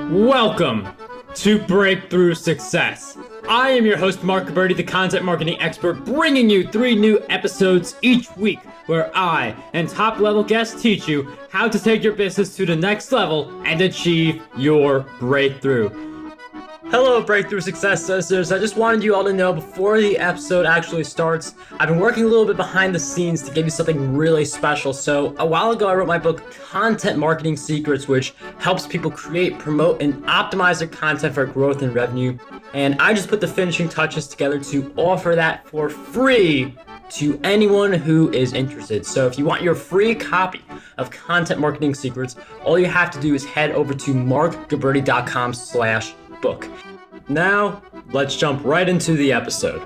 Welcome to Breakthrough Success. I am your host, Marc Guberti, the content marketing expert, bringing you 3 new episodes each week where I and top-level guests teach you how to take your business to the next level and achieve your breakthrough. Hello, Breakthrough Success listeners. I just wanted you all to know before the episode actually starts, I've been working a little bit behind the scenes to give you something really special. So a while ago, I wrote my book, Content Marketing Secrets, which helps people create, promote, and optimize their content for growth and revenue. And I just put the finishing touches together to offer that for free to anyone who is interested. So if you want your free copy of Content Marketing Secrets, all you have to do is head over to marcguberti.com/book. Now, let's jump right into the episode.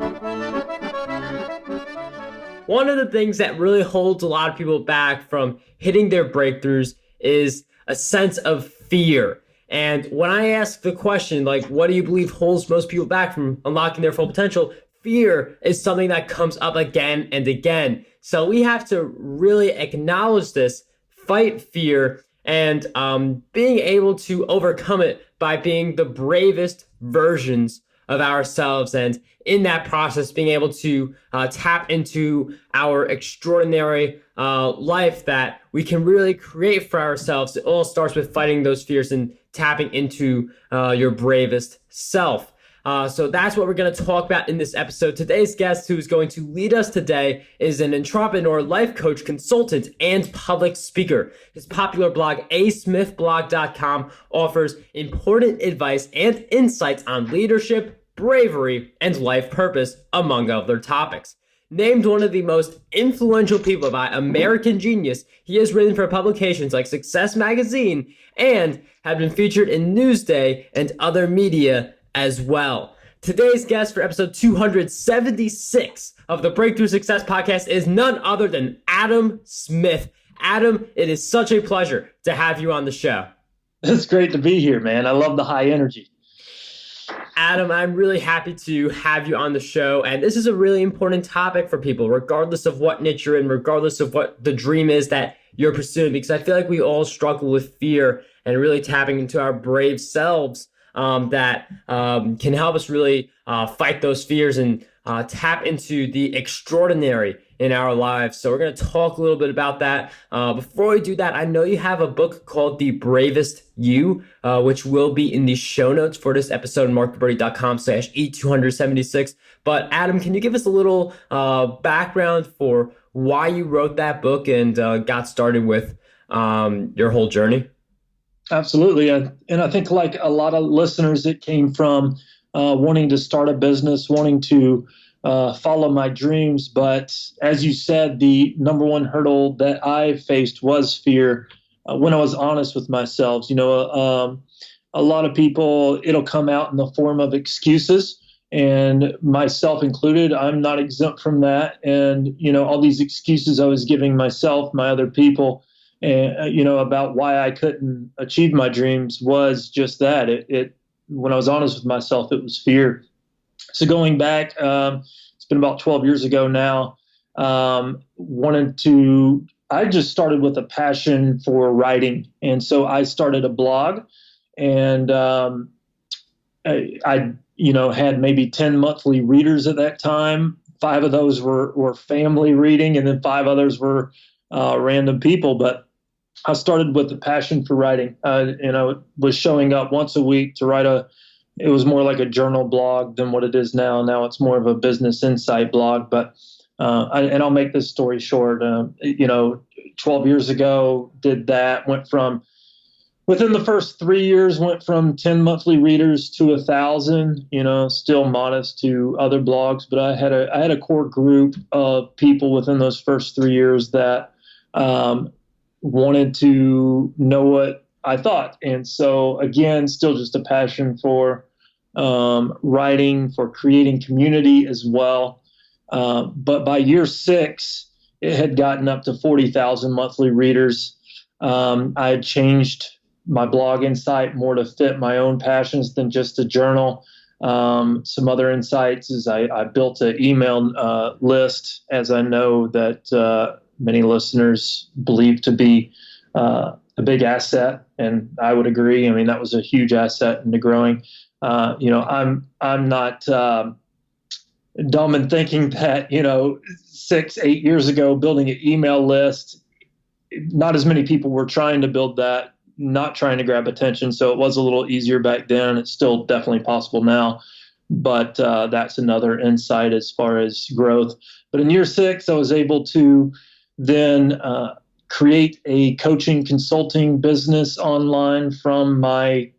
One of the things that really holds a lot of people back from hitting their breakthroughs is a sense of fear. And when I ask the question, like, what do you believe holds most people back from unlocking their full potential? Fear is something that comes up again and again. So we have to really acknowledge this, fight fear, and being able to overcome it by being the bravest versions of ourselves, and in that process being able to tap into our extraordinary life that we can really create for ourselves. It all starts with fighting those fears and tapping into your bravest self. So that's what we're going to talk about in this episode. Today's guest who is going to lead us today is an entrepreneur, life coach, consultant, and public speaker. His popular blog, asmithblog.com, offers important advice and insights on leadership, bravery, and life purpose, among other topics. Named one of the most influential people by American Genius, he has written for publications like Success Magazine and have been featured in Newsday and other media as well. Today's guest for episode 276 of the Breakthrough Success Podcast is none other than Adam Smith. Adam, it is such a pleasure to have you on the show. It's great to be here, man. I love the high energy. Adam, I'm really happy to have you on the show, and this is a really important topic for people, regardless of what niche you're in, regardless of what the dream is that you're pursuing, because I feel like we all struggle with fear and really tapping into our brave selves that can help us really fight those fears and tap into the extraordinary in our lives. So we're going to talk a little bit about that. Before we do that, I know you have a book called The Bravest You, which will be in the show notes for this episode, marcguberti.com/E276. But Adam, can you give us a little background for why you wrote that book and got started with your whole journey? Absolutely. And I think like a lot of listeners, it came from wanting to start a business, wanting to follow my dreams. But as you said, the number one hurdle that I faced was fear when I was honest with myself. You know, a lot of people, it'll come out in the form of excuses, and myself included. I'm not exempt from that. And, you know, all these excuses I was giving myself, my other people, and about why I couldn't achieve my dreams was just that. It when I was honest with myself, it was fear. So going back, it's been about 12 years ago now. I just started with a passion for writing, and so I started a blog, and I had maybe 10 monthly readers at that time. 5 of those were family reading, and then 5 others were random people, but I started with the passion for writing. Was showing up once a week to write it was more like a journal blog than what it is now. Now it's more of a business insight blog, but, and I'll make this story short. 12 years ago, did that, within the first 3 years, went from 10 monthly readers to 1,000, still modest to other blogs, but I had a core group of people within those first 3 years that, wanted to know what I thought. And so again, still just a passion for writing, for creating community as well. But by year 6, it had gotten up to 40,000 monthly readers. I had changed my blog insight more to fit my own passions than just a journal. Some other insights is I built an email list, as I know that many listeners believe to be a big asset, and I would agree. I mean, that was a huge asset into growing. I'm not dumb in thinking that 6-8 years ago, building an email list, not as many people were trying to build that, not trying to grab attention. So it was a little easier back then. It's still definitely possible now, but that's another insight as far as growth. But in year 6, I was able to then create a coaching consulting business online from my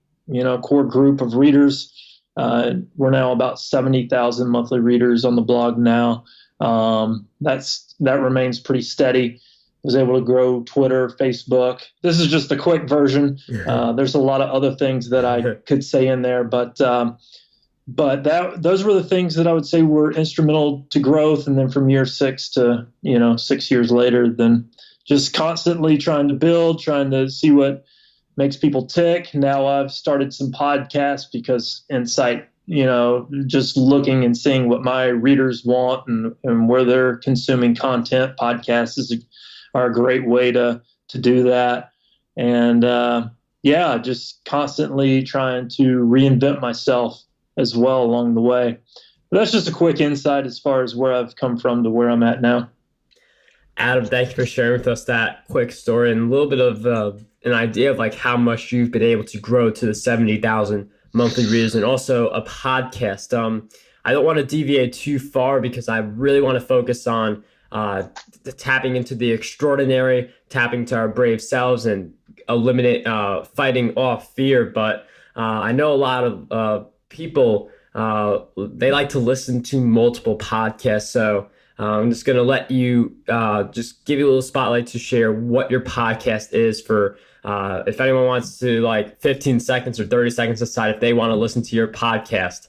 core group of readers. We're now about 70,000 monthly readers on the blog now. That remains pretty steady. Was able to grow Twitter, Facebook. This is just a quick version. There's a lot of other things that I could say in there, but those were the things that I would say were instrumental to growth. And then from year 6 to 6 years later, then just constantly trying to build, trying to see what makes people tick. Now I've started some podcasts because insight, just looking and seeing what my readers want and where they're consuming content. Podcasts are a great way to do that. And just constantly trying to reinvent myself as well along the way. But that's just a quick insight as far as where I've come from to where I'm at now. Adam, thank you for sharing with us that quick story and a little bit of an idea of like how much you've been able to grow to the 70,000 monthly readers and also a podcast. I don't want to deviate too far because I really want to focus on tapping into the extraordinary, tapping to our brave selves and eliminate fighting off fear. But I know a lot of people, they like to listen to multiple podcasts. So I'm just going to let you just give you a little spotlight to share what your podcast is for if anyone wants to, like 15 seconds or 30 seconds decide if they want to listen to your podcast.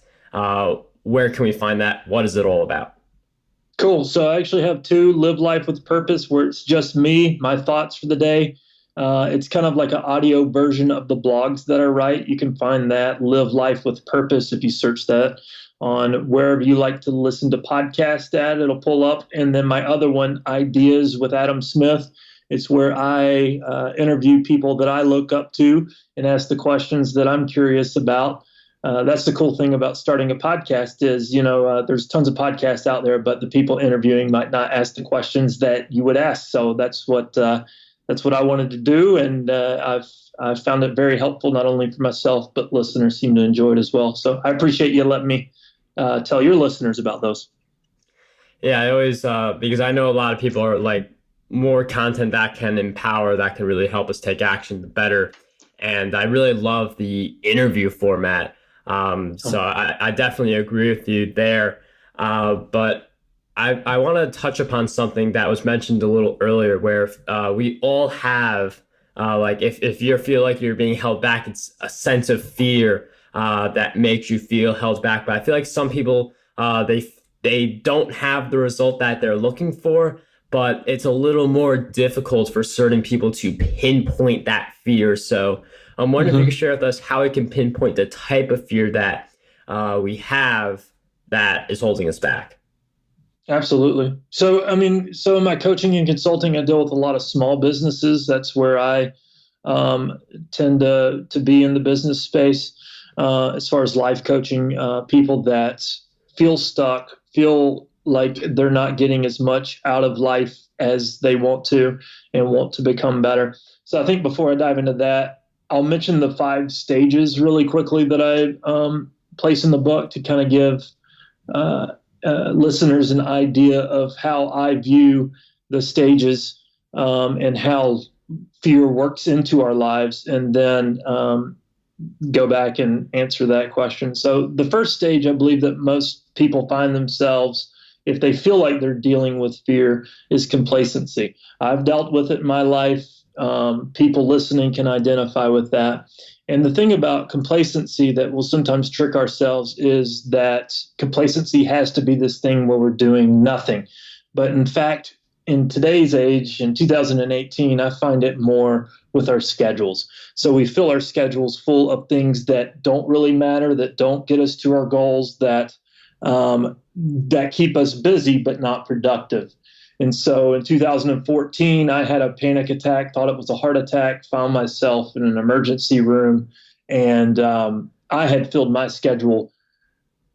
Where can we find that? What is it all about? Cool. So I actually have 2: Live Life with Purpose, where it's just me, my thoughts for the day. It's kind of like an audio version of the blogs that I write. You can find that, Live Life with Purpose, if you search that on wherever you like to listen to podcasts at, it'll pull up. And then my other one, Ideas with Adam Smith. It's where I interview people that I look up to and ask the questions that I'm curious about. That's the cool thing about starting a podcast is, there's tons of podcasts out there, but the people interviewing might not ask the questions that you would ask. So that's what I wanted to do. And I've found it very helpful, not only for myself, but listeners seem to enjoy it as well. So I appreciate you letting me tell your listeners about those. Yeah, I always, because I know a lot of people are like more content that can empower, that can really help us take action, the better. And I really love the interview format. So I definitely agree with you there. But I want to touch upon something that was mentioned a little earlier, where we all have, like if you feel like you're being held back, it's a sense of fear that makes you feel held back. But I feel like some people, they don't have the result that they're looking for, but it's a little more difficult for certain people to pinpoint that fear. So I'm wondering if you could share with us how we can pinpoint the type of fear that we have that is holding us back. Absolutely. So, in my coaching and consulting, I deal with a lot of small businesses. That's where I tend to be in the business space. As far as life coaching, people that feel stuck, feel like they're not getting as much out of life as they want to and want to become better. So I think before I dive into that, I'll mention the 5 stages really quickly that I place in the book to kind of give listeners an idea of how I view the stages and how fear works into our lives, and then go back and answer that question. So the first stage, I believe that most people find themselves, if they feel like they're dealing with fear, is complacency. I've dealt with it in my life. People listening can identify with that. And the thing about complacency that will sometimes trick ourselves is that complacency has to be this thing where we're doing nothing. But in fact, in today's age, in 2018, I find it more with our schedules. So we fill our schedules full of things that don't really matter, that don't get us to our goals, that keep us busy but not productive. And so in 2014, I had a panic attack, thought it was a heart attack, found myself in an emergency room. And I had filled my schedule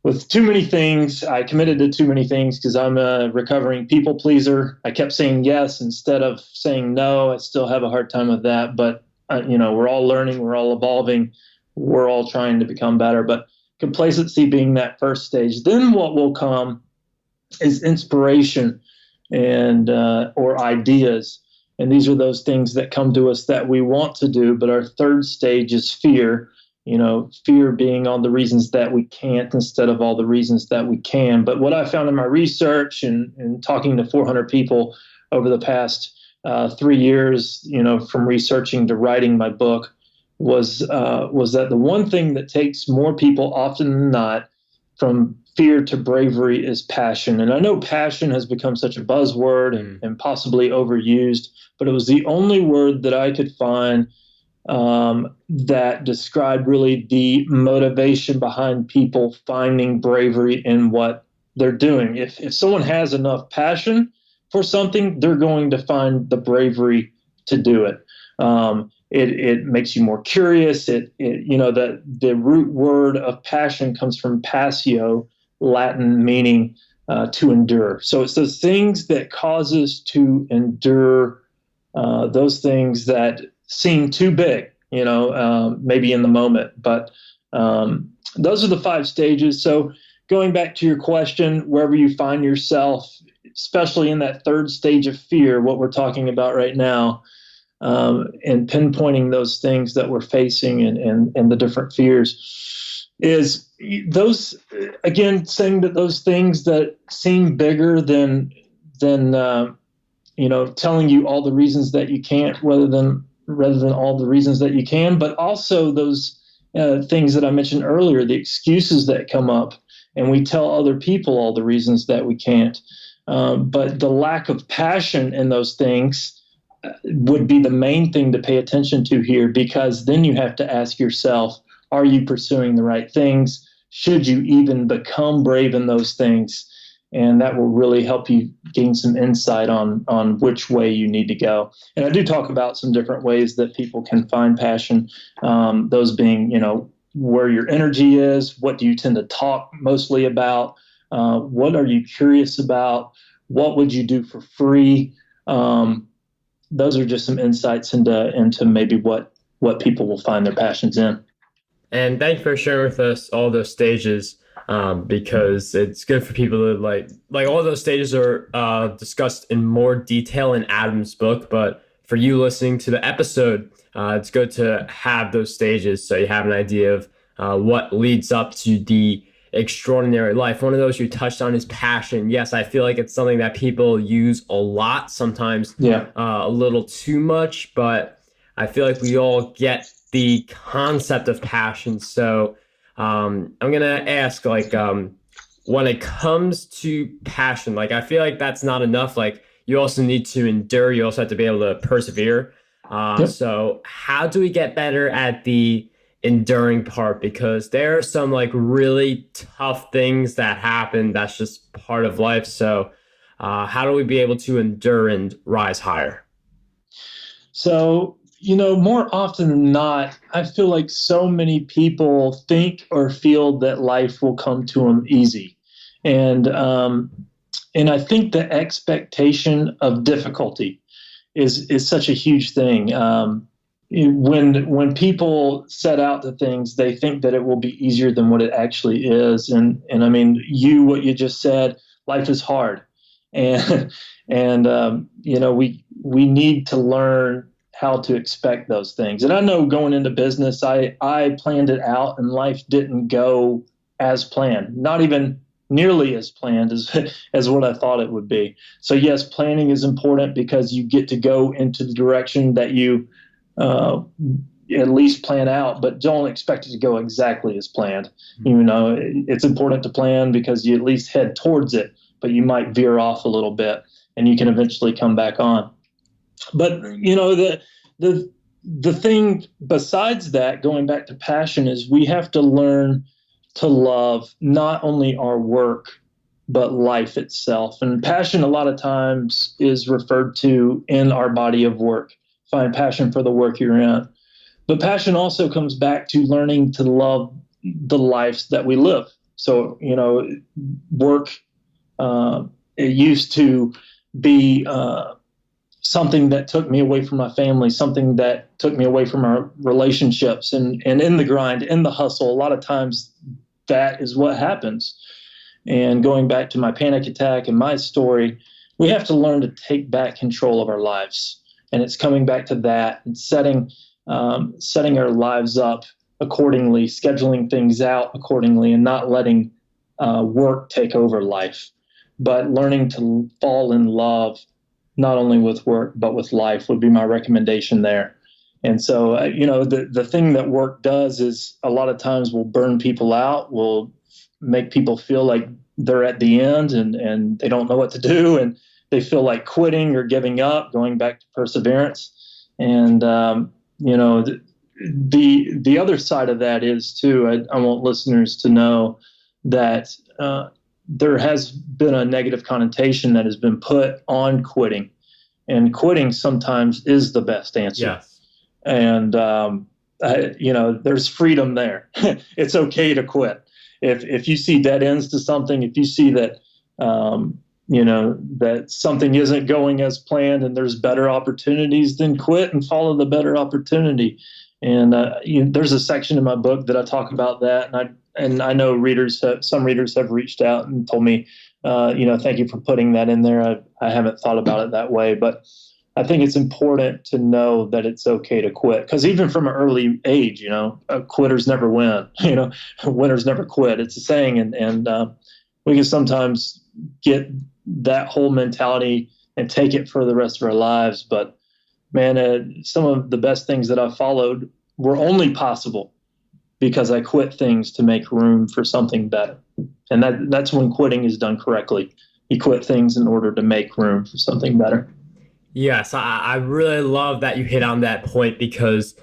with too many things. I committed to too many things because I'm a recovering people pleaser. I kept saying yes instead of saying no. I still have a hard time with that. But, we're all learning. We're all evolving. We're all trying to become better. But complacency being that first stage. Then what will come is inspiration and or ideas. And these are those things that come to us that we want to do. But our third stage is fear. Fear being all the reasons that we can't instead of all the reasons that we can. But what I found in my research and talking to 400 people over the past 3 years, from researching to writing my book, was that the one thing that takes more people often than not from fear to bravery is passion. And I know passion has become such a buzzword and possibly overused, but it was the only word that I could find that described really the motivation behind people finding bravery in what they're doing. If someone has enough passion for something, they're going to find the bravery to do it. It makes you more curious. The root word of passion comes from passio, Latin meaning to endure. So it's those things that cause us to endure those things that seem too big, maybe in the moment. But those are the 5 stages. So going back to your question, wherever you find yourself, especially in that third stage of fear, what we're talking about right now, and pinpointing those things that we're facing and the different fears, is those, again, saying that those things that seem bigger than telling you all the reasons that you can't, rather than all the reasons that you can, but also those things that I mentioned earlier, the excuses that come up, and we tell other people all the reasons that we can't. But the lack of passion in those things would be the main thing to pay attention to here, because then you have to ask yourself, are you pursuing the right things? Should you even become brave in those things? And that will really help you gain some insight on which way you need to go. And I do talk about some different ways that people can find passion, those being, where your energy is, what do you tend to talk mostly about, what are you curious about, what would you do for free? Those are just some insights into maybe what people will find their passions in. And thank you for sharing with us all those stages, because it's good for people to like all those stages are discussed in more detail in Adam's book. But for you listening to the episode, it's good to have those stages so you have an idea of what leads up to the extraordinary life. One of those you touched on is passion. Yes, I feel like it's something that people use a lot, sometimes a little too much, but I feel like we all get the concept of passion. So I'm going to ask, when it comes to passion, I feel like that's not enough. You also need to endure. You also have to be able to persevere. So how do we get better at the enduring part? Because there are some really tough things that happen. That's just part of life. So how do we be able to endure and rise higher? So, more often than not, I feel like so many people think or feel that life will come to them easy. And I think the expectation of difficulty is such a huge thing. When people set out to things, they think that it will be easier than what it actually is. And I mean, what you just said, life is hard. And we need to learn how to expect those things. And I know going into business, I planned it out and life didn't go as planned, not even nearly as planned as what I thought it would be. So yes, planning is important because you get to go into the direction that you at least plan out, but don't expect it to go exactly as planned. It's important to plan because you at least head towards it, but you might veer off a little bit and you can eventually come back on. But the thing besides that, going back to passion, is we have to learn to love not only our work, but life itself. And passion, a lot of times, is referred to in our body of work. Find passion for the work you're in. But passion also comes back to learning to love the lives that we live. So, work, it used to be something that took me away from my family, something that took me away from our relationships. And in the grind, in the hustle, a lot of times that is what happens. And going back to my panic attack and my story, we have to learn to take back control of our lives. And it's coming back to that and setting our lives up accordingly, scheduling things out accordingly, and not letting work take over life, but learning to fall in love, not only with work, but with life would be my recommendation there. And so, the thing that work does is a lot of times will burn people out, will make people feel like they're at the end and they don't know what to do. And they feel like quitting or giving up, going back to perseverance. And, the other side of that is too, I want listeners to know that there has been a negative connotation that has been put on quitting, and quitting sometimes is the best answer. Yes. And, there's freedom there. It's okay to quit. If you see dead ends to something, if you see that, that something isn't going as planned and there's better opportunities, then quit and follow the better opportunity. And there's a section in my book that I talk about that, and I know some readers have reached out and told me, thank you for putting that in there. I haven't thought about it that way, but I think it's important to know that it's okay to quit, because even from an early age, quitters never win. Winners never quit. It's a saying, and we can sometimes get that whole mentality and take it for the rest of our lives. But man, some of the best things that I've followed were only possible because I quit things to make room for something better. And that's when quitting is done correctly. You quit things in order to make room for something better. Yes, I really love that you hit on that point, because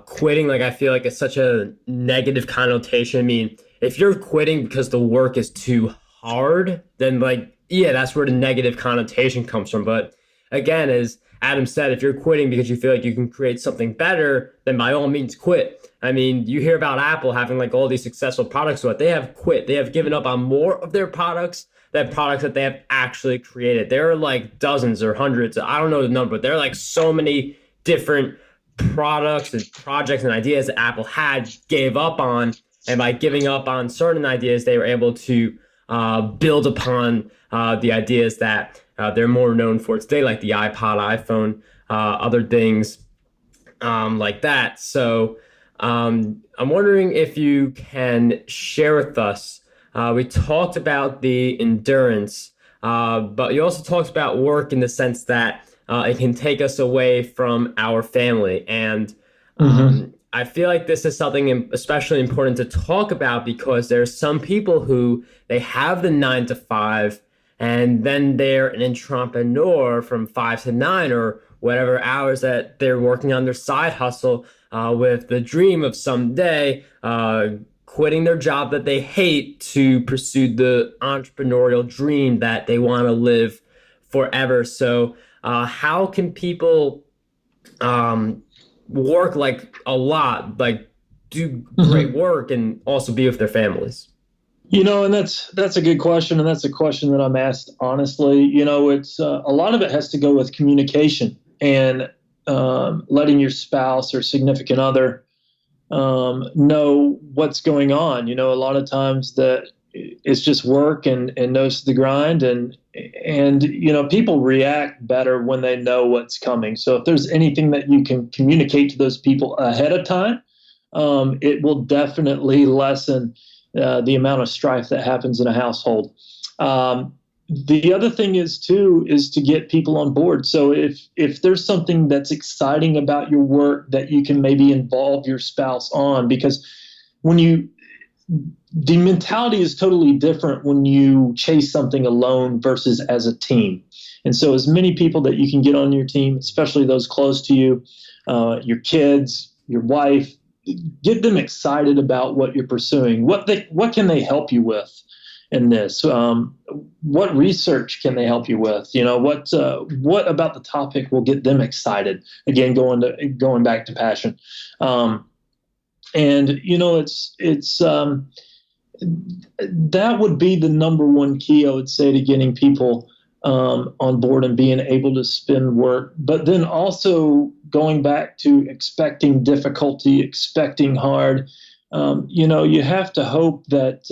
quitting, I feel like it's such a negative connotation. I mean, if you're quitting because the work is too hard, then that's where the negative connotation comes from. But again, as Adam said, if you're quitting because you feel like you can create something better, then by all means quit. I mean, you hear about Apple having all these successful products, but they have quit. They have given up on more of their products than products that they have actually created. There are dozens or hundreds, I don't know the number, but there are so many different products and projects and ideas that Apple gave up on. And by giving up on certain ideas, they were able to build upon the ideas that they're more known for today, like the iPod, iPhone, other things like that. So I'm wondering if you can share with us, we talked about the endurance, but you also talked about work in the sense that it can take us away from our family. And I feel like this is something especially important to talk about, because there's some people who they have the 9 to 5, and then they're an entrepreneur from 5 to 9 or whatever hours that they're working on their side hustle with the dream of someday quitting their job that they hate to pursue the entrepreneurial dream that they want to live forever. So how can people work a lot, do great work and also be with their families? And that's a good question. And that's a question that I'm asked honestly. It's a lot of it has to go with communication and letting your spouse or significant other know what's going on. A lot of times that it's just work and nose to the grind, and people react better when they know what's coming. So if there's anything that you can communicate to those people ahead of time, it will definitely lessen the amount of strife that happens in a household. The other thing is to get people on board. So if there's something that's exciting about your work that you can maybe involve your spouse on, because the mentality is totally different when you chase something alone versus as a team. And so as many people that you can get on your team, especially those close to you, your kids, your wife, get them excited about what you're pursuing. What can they help you with? in this? What research can they help you with? What about the topic will get them excited? Again, going back to passion. And it's that would be the number one key, I would say, to getting people on board and being able to spin work. But then also going back to expecting difficulty, expecting hard. You have to hope that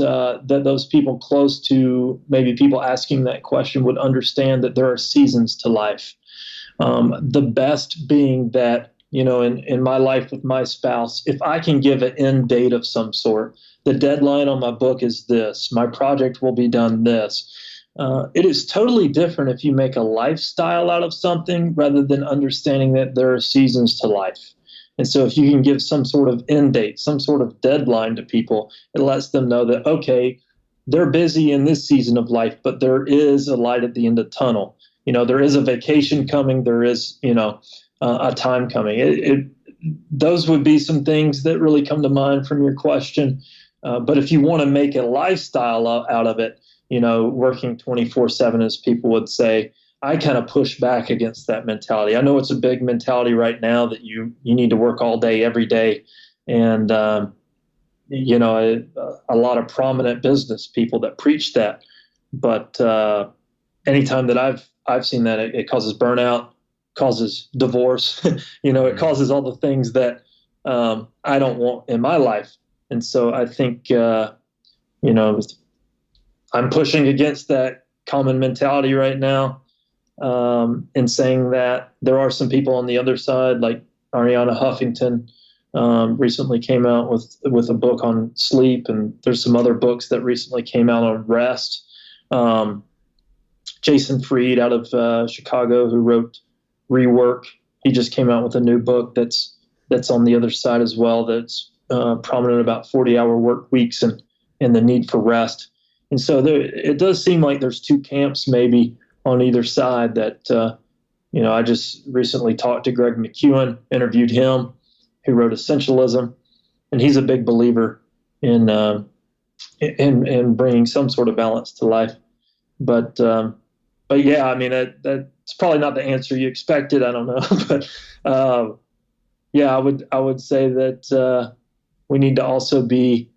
those people close to maybe people asking that question would understand that there are seasons to life. The best being that, in my life with my spouse, if I can give an end date of some sort, the deadline on my book is this, my project will be done this. It is totally different if you make a lifestyle out of something rather than understanding that there are seasons to life. And so if you can give some sort of end date, some sort of deadline to people, it lets them know that, okay, they're busy in this season of life, but there is a light at the end of the tunnel. There is a vacation coming. There is, a time coming. Those would be some things that really come to mind from your question. But if you want to make a lifestyle out of it, working 24/7, as people would say, I kind of push back against that mentality. I know it's a big mentality right now that you need to work all day, every day. And, a lot of prominent business people that preach that. But anytime that I've seen that, it causes burnout, causes divorce, it causes all the things that I don't want in my life. And so I think, I'm pushing against that common mentality right now. In saying that there are some people on the other side, like Ariana Huffington recently came out with a book on sleep, and there's some other books that recently came out on rest. Jason Fried out of Chicago, who wrote Rework, he just came out with a new book that's on the other side as well, that's prominent about 40-hour work weeks and the need for rest. And so it does seem like there's two camps maybe on either side that, I just recently talked to Greg McEwen, interviewed him, who wrote Essentialism, and he's a big believer in bringing some sort of balance to life. But yeah, I mean, that's probably not the answer you expected. I don't know, but yeah, I would say that we need to also be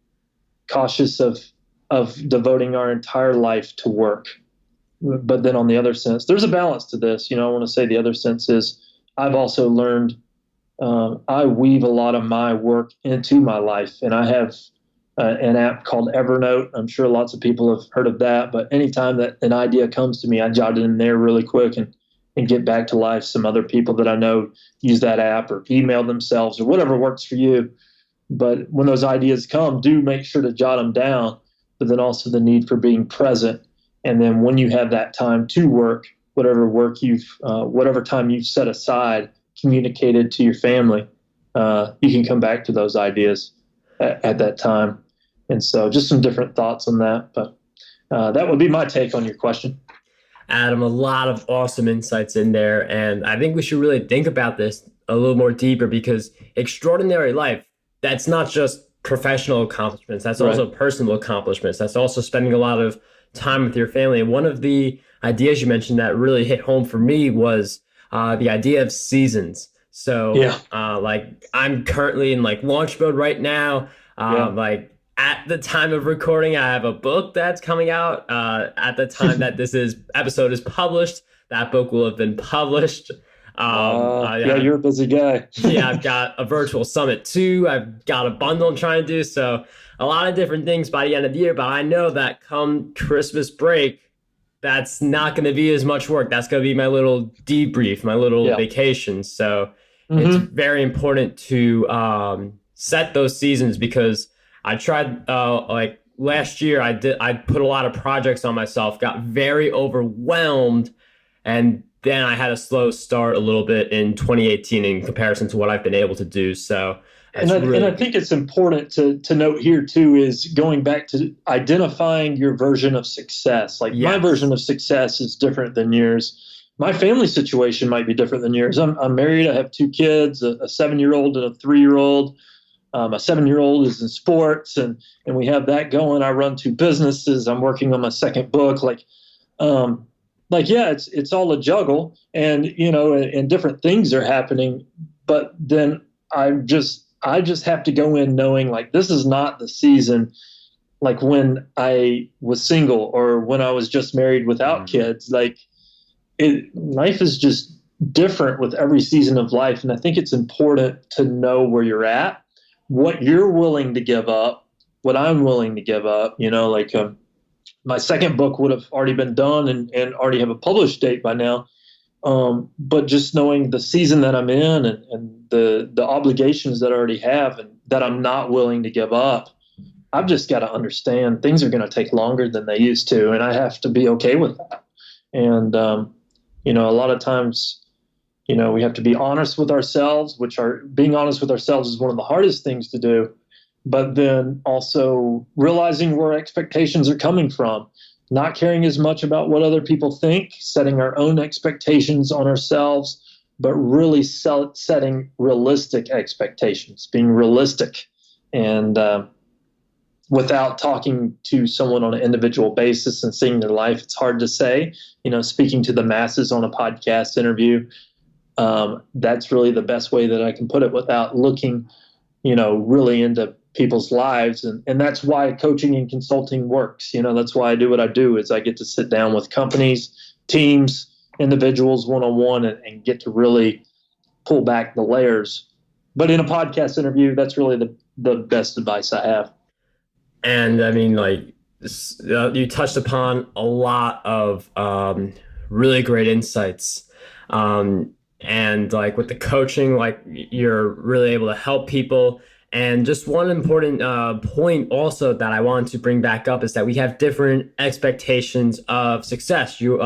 cautious of devoting our entire life to work. But then on the other sense, there's a balance to this. I want to say the other sense is I've also learned I weave a lot of my work into my life. And I have an app called Evernote. I'm sure lots of people have heard of that. But anytime that an idea comes to me, I jot it in there really quick and get back to life. Some other people that I know use that app or email themselves or whatever works for you. But when those ideas come, do make sure to jot them down. But then also the need for being present. And then when you have that time to work, whatever time you've set aside, communicated to your family, you can come back to those ideas at that time. And so just some different thoughts on that. But that would be my take on your question. Adam, a lot of awesome insights in there. And I think we should really think about this a little more deeper, because extraordinary life, that's not just professional accomplishments. That's also personal accomplishments. That's also spending a lot of time with your family. And one of the ideas you mentioned that really hit home for me was the idea of seasons. So like I'm currently in like launch mode right now. Like at the time of recording, I have a book that's coming out. At the time that episode is published, that book will have been published. You're a busy guy. Yeah, I've got a virtual summit too. I've got a bundle I'm trying to do. So a lot of different things by the end of the year. But I know that come Christmas break, that's not going to be as much work. That's going to be my little debrief, my little vacation. So it's very important to set those seasons, because I tried like last year, I put a lot of projects on myself, got very overwhelmed, and then I had a slow start a little bit in 2018 in comparison to what I've been able to do. So, and I think it's important to note here too, is going back to identifying your version of success. Like my version of success is different than yours. My family situation might be different than yours. I'm married. I have two kids, a 7-year-old and a 3-year-old. My 7-year-old is in sports, and we have that going. I run 2 businesses. I'm working on my second book. Yeah, it's all a juggle, and and different things are happening. But then I just have to go in knowing like this is not the season like when I was single or when I was just married without kids. Life is just different with every season of life, and I think it's important to know where you're at, what you're willing to give up, what I'm willing to give up. My second book would have already been done and already have a published date by now. But just knowing the season that I'm in and the obligations that I already have and that I'm not willing to give up, I've just got to understand things are going to take longer than they used to, and I have to be okay with that. And a lot of times, we have to be honest with ourselves, being honest with ourselves is one of the hardest things to do. But then also realizing where expectations are coming from, not caring as much about what other people think, setting our own expectations on ourselves, but really setting realistic expectations, being realistic. And without talking to someone on an individual basis and seeing their life, it's hard to say. Speaking to the masses on a podcast interview, that's really the best way that I can put it without looking, really into people's lives. And that's why coaching and consulting works. That's why I do what I do, is I get to sit down with companies, teams, individuals one-on-one and get to really pull back the layers. But in a podcast interview, that's really the best advice I have. And I mean, you touched upon a lot of really great insights. And with the coaching, you're really able to help people. And just one important point also that I want to bring back up is that we have different expectations of success. You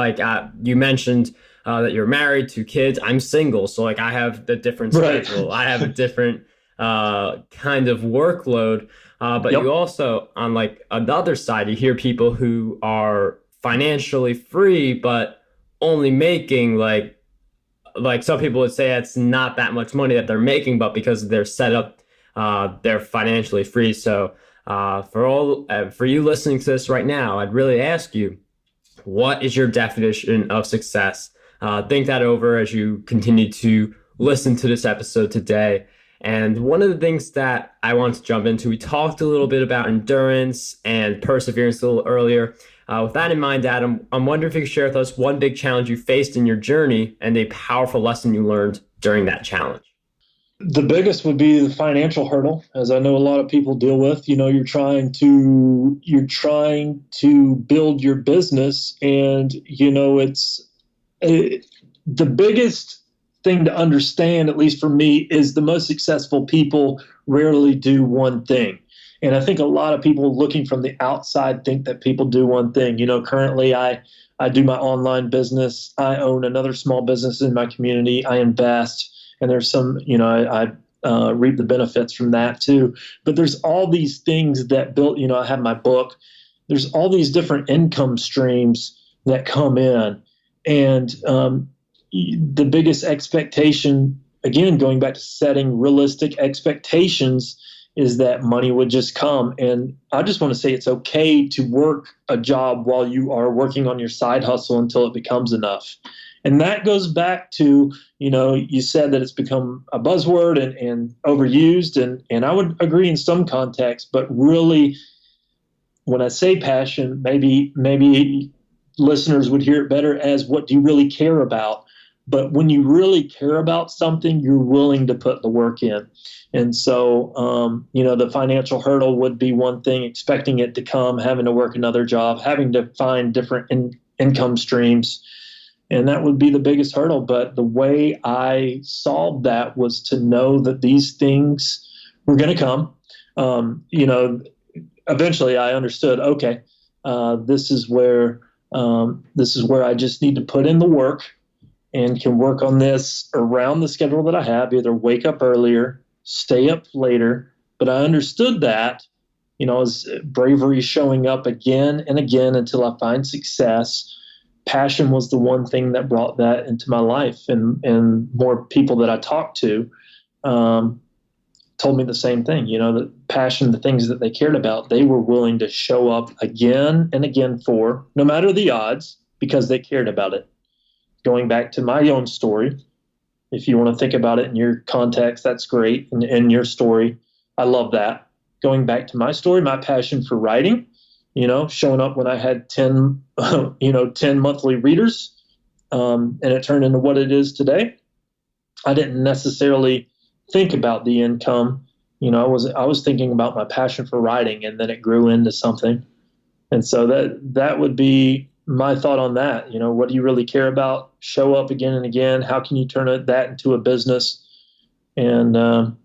mentioned that you're married, 2 kids. I'm single, so I have the different schedule. I have a different kind of workload. But you also, on another side, you hear people who are financially free but only making some people would say it's not that much money that they're making, but because they're set up, they're financially free. So for you listening to this right now, I'd really ask you, what is your definition of success? Think that over as you continue to listen to this episode today. And one of the things that I want to jump into, we talked a little bit about endurance and perseverance a little earlier. With that in mind, Adam, I'm wondering if you could share with us one big challenge you faced in your journey and a powerful lesson you learned during that challenge. The biggest would be the financial hurdle, as I know a lot of people deal with. You're trying to build your business, and it's the biggest thing to understand, at least for me, is the most successful people rarely do one thing. And I think a lot of people looking from the outside think that people do one thing. Currently I do my online business. I own another small business in my community. I invest, and there's some, I reap the benefits from that too. But there's all these things that built, I have my book. There's all these different income streams that come in. And the biggest expectation, again, going back to setting realistic expectations, is that money would just come. And I just want to say it's okay to work a job while you are working on your side hustle until it becomes enough. And that goes back to, you said that it's become a buzzword and overused. And I would agree in some contexts, but really, when I say passion, maybe listeners would hear it better as, what do you really care about? But when you really care about something, you're willing to put the work in. And so, the financial hurdle would be one thing, expecting it to come, having to work another job, having to find different income streams. And that would be the biggest hurdle. But the way I solved that was to know that these things were going to come. Eventually I understood, okay, this is where I just need to put in the work and can work on this around the schedule that I have, either wake up earlier, stay up later. But I understood that, as bravery showing up again and again until I find success. Passion was the one thing that brought that into my life, and more people that I talked to. told me the same thing. The passion, the things that they cared about, they were willing to show up again and again for, no matter the odds, because they cared about it. Going back to my own story, if you want to think about it in your context, that's great. And in your story, I love that. Going back to my story, my passion for writing, showing up when I had 10 monthly readers, and it turned into what it is today. I didn't necessarily think about the income. I was thinking about my passion for writing, and then it grew into something. And so that would be my thought on that. What do you really care about? Show up again and again. How can you turn that into a business? And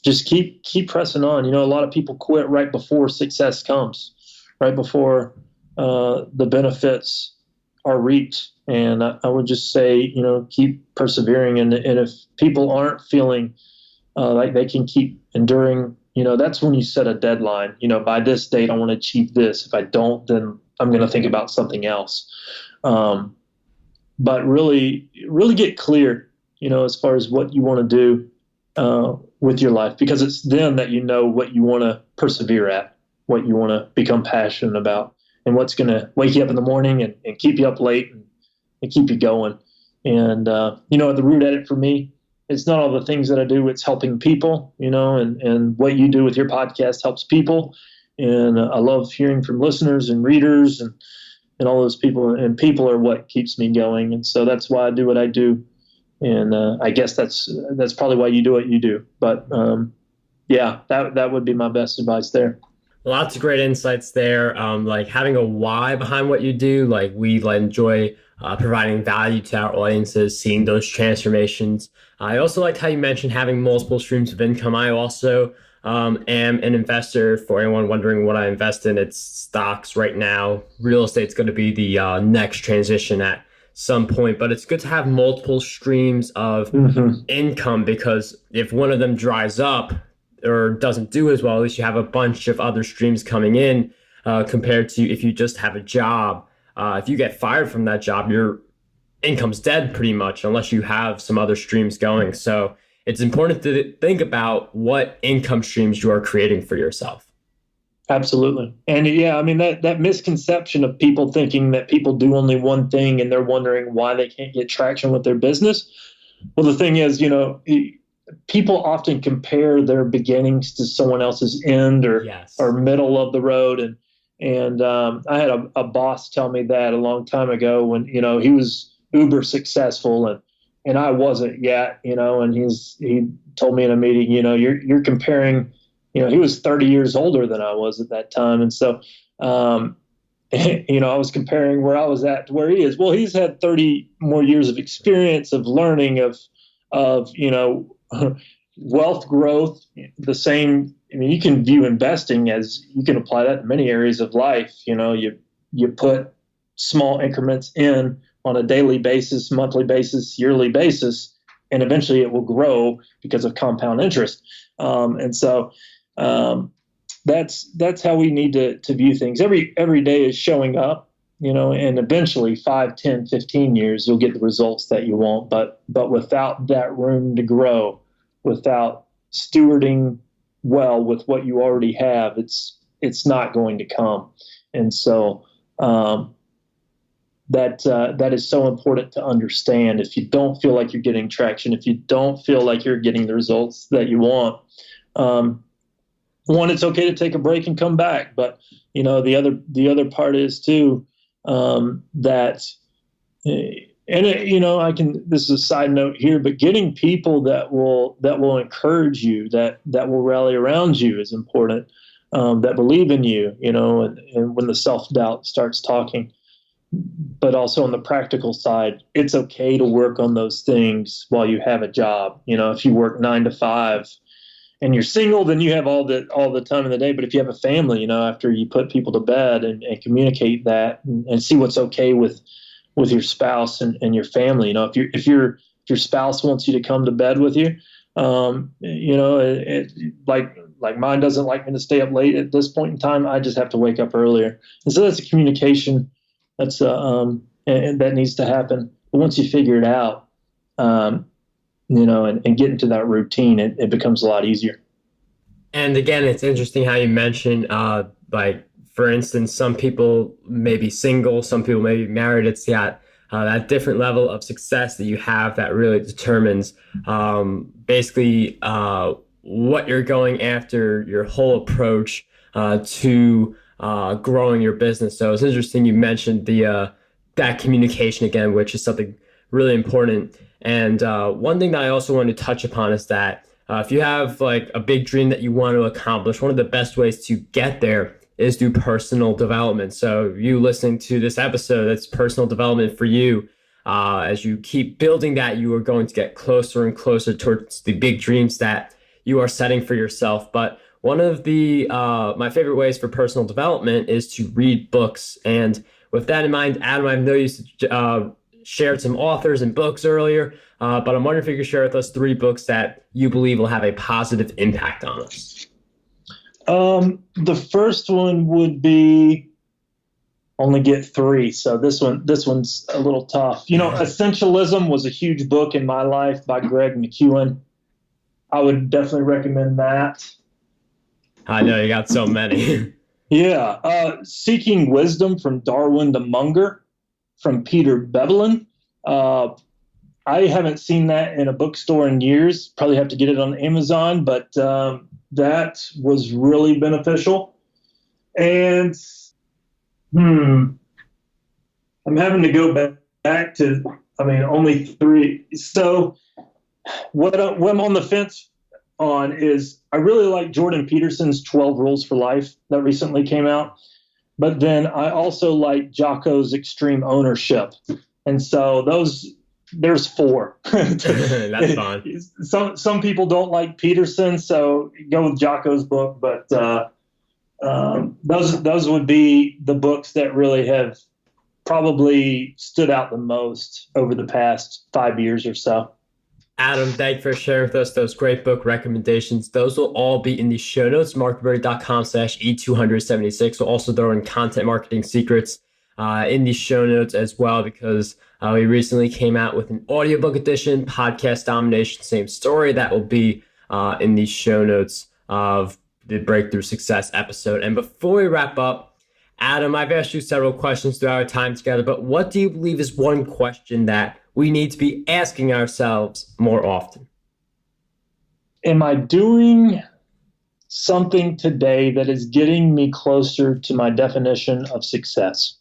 just keep pressing on. A lot of people quit right before success comes, right before the benefits are reaped. And I would just say, keep persevering. And if people aren't feeling like they can keep enduring, that's when you set a deadline. By this date, I want to achieve this. If I don't, then I'm going to think about something else. But really, really get clear, as far as what you want to do with your life, because it's then that what you want to persevere at, what you want to become passionate about, and what's going to wake you up in the morning and keep you up late and keep you going. And, at the root at it for me, it's not all the things that I do, it's helping people, and what you do with your podcast helps people. And I love hearing from listeners and readers and all those people, and people are what keeps me going. And so that's why I do what I do. And I guess that's probably why you do what you do. But that would be my best advice there. Lots of great insights there. Like having a why behind what you do. Like we enjoy providing value to our audiences, seeing those transformations. I also liked how you mentioned having multiple streams of income. I also am an investor. For anyone wondering what I invest in, it's stocks right now. Real estate's going to be the next transition at some point, but it's good to have multiple streams of income, because if one of them dries up or doesn't do as well, at least you have a bunch of other streams coming in, compared to if you just have a job. If you get fired from that job, your income's dead pretty much, unless you have some other streams going. So it's important to think about what income streams you are creating for yourself. Absolutely. And that misconception of people thinking that people do only one thing and they're wondering why they can't get traction with their business. Well, the thing is, people often compare their beginnings to someone else's end or middle of the road. And I had a boss tell me that a long time ago when, he was uber successful and I wasn't yet, and he told me in a meeting, you're comparing, he was 30 years older than I was at that time. And so, I was comparing where I was at to where he is. Well, he's had 30 more years of experience of learning of wealth growth, the same. You can view investing as you can apply that in many areas of life. You put small increments in on a daily basis, monthly basis, yearly basis, and eventually it will grow because of compound interest. And so that's how we need to view things. Every day is showing up, and eventually 5, 10, 15 years, you'll get the results that you want. But without that room to grow, without stewarding well with what you already have, it's not going to come. And so that is so important to understand. If you don't feel like you're getting traction, if you don't feel like you're getting the results that you want, one, it's okay to take a break and come back. But the other part is too that. This is a side note here, but getting people that will encourage you, that will rally around you is important, that believe in you, and when the self-doubt starts talking. But also on the practical side, it's okay to work on those things while you have a job. If you work 9 to 5 and you're single, then you have all the time in the day. But if you have a family, after you put people to bed and communicate that and see what's okay with your spouse and your family. If your spouse wants you to come to bed with you, like mine doesn't like me to stay up late at this point in time, I just have to wake up earlier. And so that's a communication that's and that needs to happen. But once you figure it out, and get into that routine, it becomes a lot easier. And again, it's interesting how you mentioned, like, for instance, some people may be single, some people may be married. It's that different level of success that you have that really determines basically what you're going after, your whole approach to growing your business. So it's interesting you mentioned the that communication again, which is something really important. And one thing that I also want to touch upon is that if you have like a big dream that you want to accomplish, one of the best ways to get there is through personal development. So you listening to this episode, that's personal development for you. As you keep building that, you are going to get closer and closer towards the big dreams that you are setting for yourself. But one of the my favorite ways for personal development is to read books. And with that in mind, Adam, I know you shared some authors and books earlier, but I'm wondering if you could share with us 3 books that you believe will have a positive impact on us. The first one would be, only get 3, so this one's a little tough. Essentialism was a huge book in my life by Greg McKeown. I would definitely recommend that. I know you got so many. Yeah. Seeking Wisdom from Darwin to Munger from Peter Bevelin. I haven't seen that in a bookstore in years. Probably have to get it on Amazon, but that was really beneficial. And I'm having to go back to, only 3. So what I'm on the fence on is I really like Jordan Peterson's 12 Rules for Life that recently came out. But then I also like Jocko's Extreme Ownership. And so there's 4. That's fine. Some people don't like Peterson, so go with Jocko's book. But those would be the books that really have probably stood out the most over the past 5 years or so. Adam, thank you for sharing with us those great book recommendations. Those will all be in the show notes, markguberti.com/E276. We'll also throw in content marketing secrets in the show notes as well, because we recently came out with an audiobook edition, Podcast Domination, Same Story. That will be in the show notes of the Breakthrough Success episode. And before we wrap up, Adam, I've asked you several questions throughout our time together, but what do you believe is one question that we need to be asking ourselves more often? Am I doing something today that is getting me closer to my definition of success?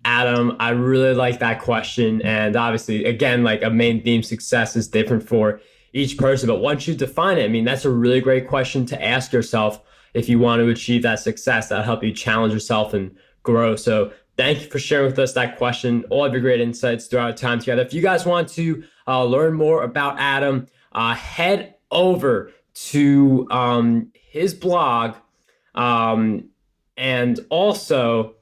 Adam, I really like that question. And obviously, again, like a main theme, success is different for each person. But once you define it, that's a really great question to ask yourself if you want to achieve that success. That'll help you challenge yourself and grow. So thank you for sharing with us that question, all of your great insights throughout our time together. If you guys want to learn more about Adam, head over to his blog. And also,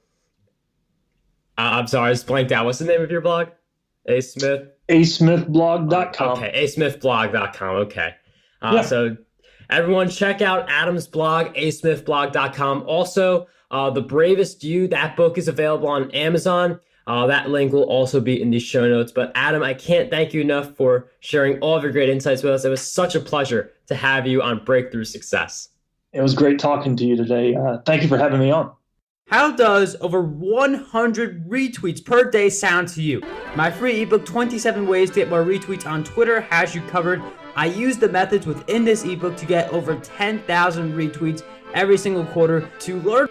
I'm sorry, I just blanked out. What's the name of your blog? asmithblog.com. Okay, asmithblog.com. Okay. Yeah. So everyone check out Adam's blog, asmithblog.com. Also, The Bravest You, that book is available on Amazon. That link will also be in the show notes. But Adam, I can't thank you enough for sharing all of your great insights with us. It was such a pleasure to have you on Breakthrough Success. It was great talking to you today. Thank you for having me on. How does over 100 retweets per day sound to you? My free ebook, 27 Ways to Get More Retweets on Twitter, has you covered. I use the methods within this ebook to get over 10,000 retweets every single quarter. To learn